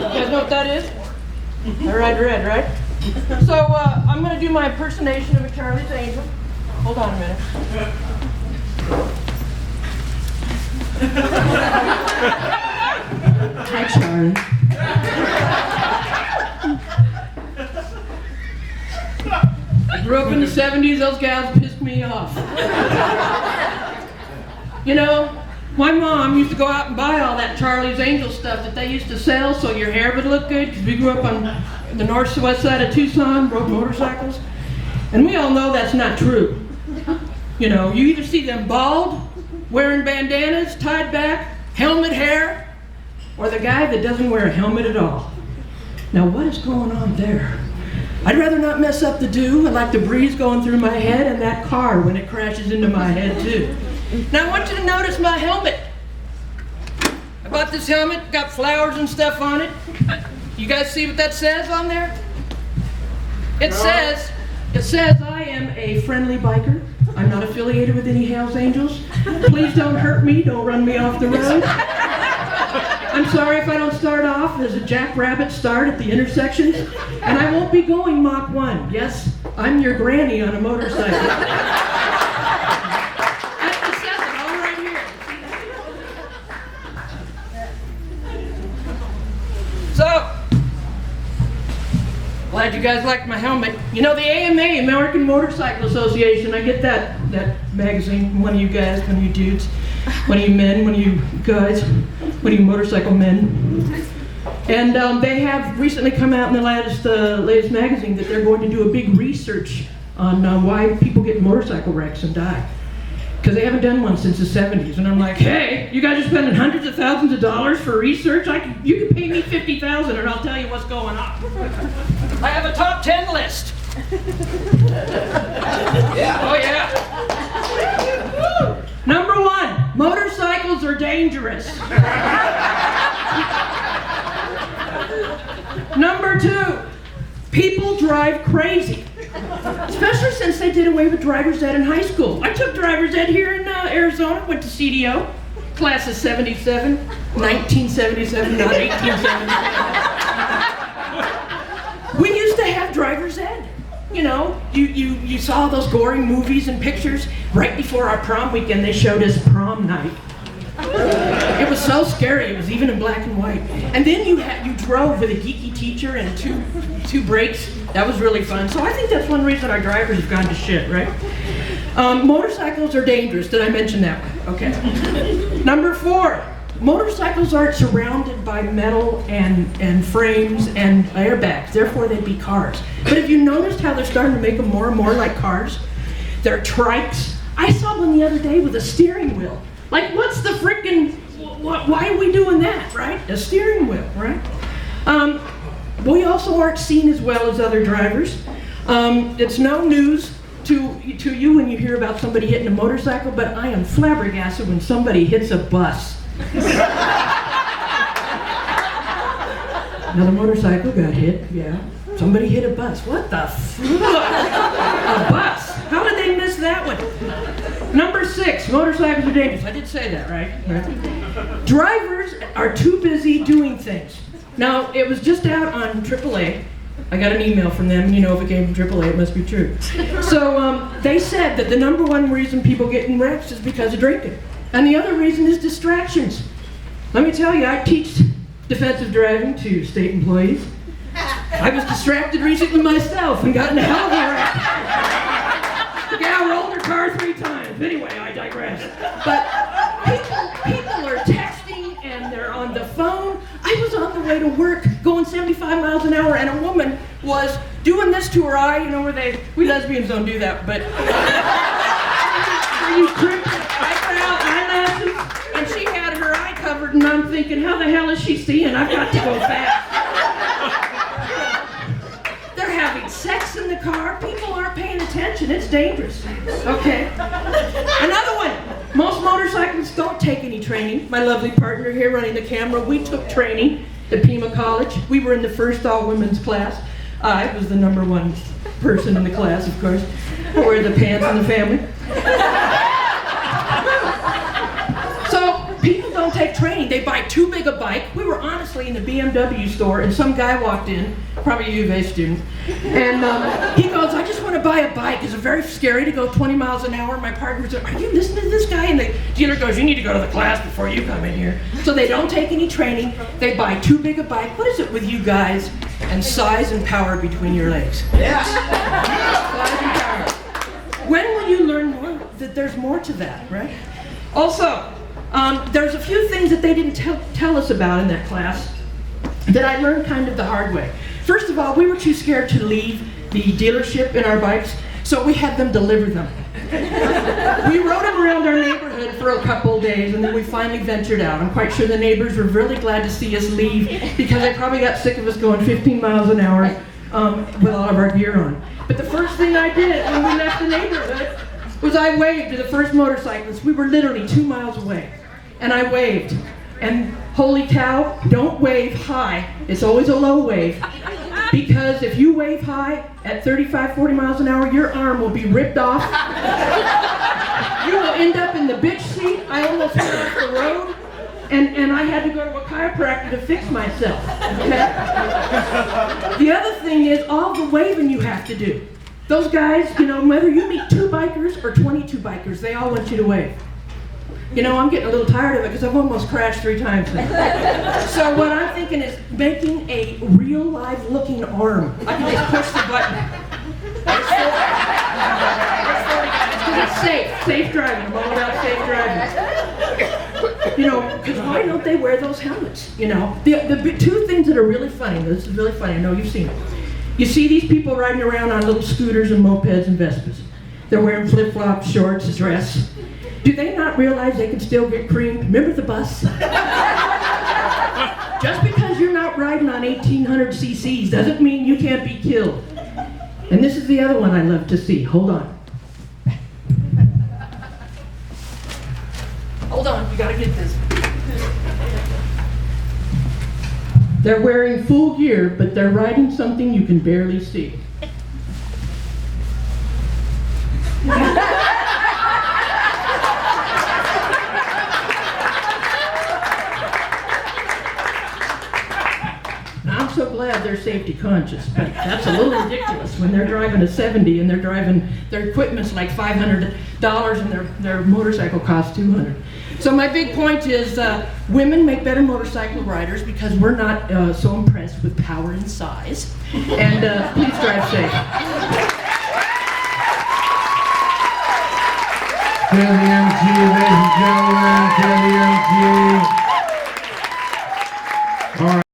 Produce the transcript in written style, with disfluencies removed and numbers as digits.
guys know what that is? I ride red, right? So I'm going to do my impersonation of a Charlie's Angel. Hold on a minute. Hi, Charlie. I grew up in the 70s, those gals pissed me off. You know, my mom used to go out and buy all that Charlie's Angel stuff that they used to sell so your hair would look good, because we grew up on the northwest side of Tucson, rode motorcycles. And we all know that's not true. You know, you either see them bald, wearing bandanas, tied back, helmet hair, or the guy that doesn't wear a helmet at all. Now what is going on there? I'd rather not mess up the dew. I like the breeze going through my head and that car when it crashes into my head too. Now I want you to notice my helmet. I bought this helmet, got flowers and stuff on it. You guys see what that says on there? It says I am a friendly biker. I'm not affiliated with any Hells Angels. Please don't hurt me, don't run me off the road. I'm sorry if I don't start off as a jackrabbit start at the intersections, and I won't be going Mach 1. Yes, I'm your granny on a motorcycle. That's the says it all right here. So, glad you guys liked my helmet. You know, the AMA, American Motorcycle Association, I get that magazine, one of you guys, one of you dudes, one of you men, one of you guys, one of you motorcycle men. And they have recently come out in the latest magazine that they're going to do a big research on why people get motorcycle wrecks and die. Because they haven't done one since the 70s. And I'm like, hey, you guys are spending hundreds of thousands of dollars for research? You can pay me $50,000 and I'll tell you what's going on. I have a top 10 list. Yeah. Oh yeah. Number 1, motorcycles are dangerous. Number 2, people drive crazy. Especially since they did away with driver's ed in high school. I took driver's ed here in Arizona, went to CDO, class of 77, 1977, not 1877. We used to have driver's ed. You know, you saw those gory movies and pictures. Right before our prom weekend, they showed us prom night. It was so scary. It was even in black and white. And then you drove with a geeky teacher and two brakes. That was really fun. So I think that's one reason our drivers have gone to shit, right? Motorcycles are dangerous. Did I mention that one? Okay. Number 4, motorcycles are surrounded by metal and frames and airbags. Therefore, they'd be cars. But have you noticed how they're starting to make them more and more like cars? They're trikes. I saw one the other day with a steering wheel. Like, what's the frickin', why are we doing that, right? A steering wheel, right? We also aren't seen as well as other drivers. It's no news to you when you hear about somebody hitting a motorcycle, but I am flabbergasted when somebody hits a bus. Another motorcycle got hit, yeah. Somebody hit a bus. What the A bus. How did they miss that one? Number 6, motorcycles are dangerous. I did say that, right? Drivers are too busy doing things. Now, it was just out on AAA. I got an email from them, and you know if it came from AAA, it must be true. So they said that the number 1 reason people get in wrecks is because of drinking. And the other reason is distractions. Let me tell you, I teach defensive driving to state employees. I was distracted recently myself and got in a hell of a wreck. The gal rolled her car 3 times. Anyway, I digress. But people are texting and they're on the phone. I was on the way to work going 75 miles an hour and a woman was doing this to her eye, you know, we lesbians don't do that, but where you crimp eyebrow, eyelashes, and she had her eye covered and I'm thinking, how the hell is she seeing? I've got to go fast. They're having sex in the car. People aren't paying attention. It's dangerous. Okay. Another one. Most motorcyclists don't take any training. My lovely partner here running the camera, we took training at Pima College. We were in the first all-women's class. I was the number 1 person in the class, of course. I wear the pants in the family. So people don't take training. They buy too big a bike. We were honestly in the BMW store, and some guy walked in, probably a U of A student, and he goes, I just want to buy a bike. It's very scary to go 20 miles an hour. My partner said, are you listening to this guy? And the dealer goes, you need to go to the class before you come in here. So they don't take any training. They buy too big a bike. What is it with you guys and size and power between your legs? Yeah. Size and power. When will you learn more that there's more to that, right? Also, there's a few things that they didn't tell us about in that class that I learned kind of the hard way. First of all, we were too scared to leave the dealership in our bikes, so we had them deliver them. We rode them around our neighborhood for a couple of days, and then we finally ventured out. I'm quite sure the neighbors were really glad to see us leave because they probably got sick of us going 15 miles an hour with all of our gear on. But the first thing I did when we left the neighborhood was I waved to the first motorcyclist. We were literally 2 miles away. And I waved. And holy cow, don't wave high. It's always a low wave. Because if you wave high at 35, 40 miles an hour, your arm will be ripped off. You will end up in the bitch seat. I almost went off the road. And I had to go to a chiropractor to fix myself. Okay? The other thing is all the waving you have to do. Those guys, whether you meet 2 bikers or 22 bikers, they all want you to wave. I'm getting a little tired of it because I've almost crashed 3 times now. So what I'm thinking is making a real live looking arm. I can just push the button. Because it's safe driving. I'm all about safe driving. Because why don't they wear those helmets? The 2 things that are really funny. This is really funny. I know you've seen it. You see these people riding around on little scooters and mopeds and Vespas. They're wearing flip-flops, shorts, a dress. Do they not realize they can still get creamed? Remember the bus? Just because you're not riding on 1800 cc's doesn't mean you can't be killed. And this is the other one I love to see. Hold on. Hold on, you gotta get this. They're wearing full gear, but they're riding something you can barely see. I'm so glad they're safety conscious, but that's a little ridiculous when they're driving a 70 and their equipment's like $500 and their motorcycle costs $200. So my big point is women make better motorcycle riders because we're not so impressed with power and size. And please drive safe. To the MC, ladies and gentlemen,